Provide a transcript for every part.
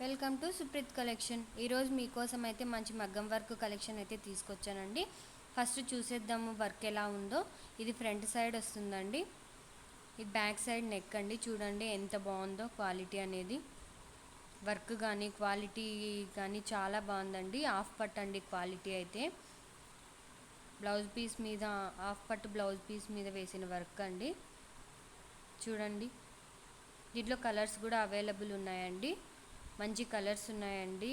Welcome to Supreet collection. ఈరోజు మీకోసం అయితే మంచి మగ్గం వర్క్ కలెక్షన్ అయితే తీసుకొచ్చానండి. ఫస్ట్ చూసేద్దాము వర్క్ ఎలా ఉందో. ఇది ఫ్రంట్ సైడ్ వస్తుందండి, ఇది బ్యాక్ సైడ్ నెక్ అండి. చూడండి ఎంత బాగుందో క్వాలిటీ అనేది, వర్క్ కానీ క్వాలిటీ కానీ చాలా బాగుందండి. హాఫ్ పట్ అండి క్వాలిటీ అయితే, బ్లౌజ్ పీస్ మీద హాఫ్ పట్ బ్లౌజ్ పీస్ మీద వేసిన వర్క్ అండి. చూడండి దీంట్లో కలర్స్ కూడా అవైలబుల్ ఉన్నాయండి, మంచి కలర్స్ ఉన్నాయండి.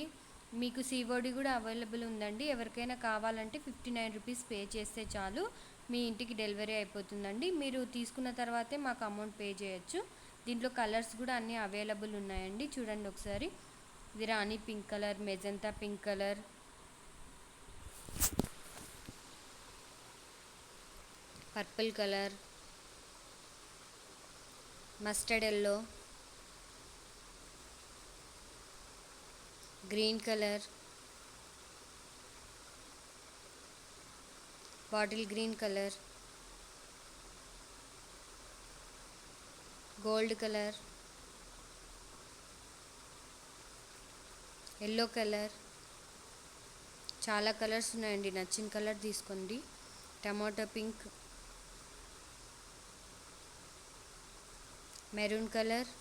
మీకు సిఓడి కూడా అవైలబుల్ ఉందండి. ఎవరికైనా కావాలంటే 59 రూపీస్ పే చేస్తే చాలు, మీ ఇంటికి డెలివరీ అయిపోతుందండి. మీరు తీసుకున్న తర్వాతే మాకు అమౌంట్ పే చేయొచ్చు. దీంట్లో కలర్స్ కూడా అన్నీ అవైలబుల్ ఉన్నాయండి. చూడండి ఒకసారి, ఇది rani pink colour, magenta pink colour, purple colour, mustard yellow, green colour, bottle green colour, gold colour, yellow colour, చాలా కలర్స్ ఉన్నాయండి. నచ్చిన కలర్ తీసుకోండి. Tomato pink, maroon colour,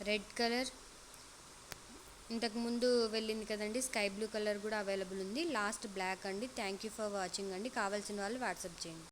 red colour, ఇంతకుముందు వెళ్ళింది కదండి స్కై బ్లూ కలర్ కూడా అవైలబుల్ ఉంది. లాస్ట్ బ్లాక్ అండి. థ్యాంక్ యూ ఫర్ వాచింగ్ అండి. కావాల్సిన వాళ్ళు వాట్సాప్ చేయండి.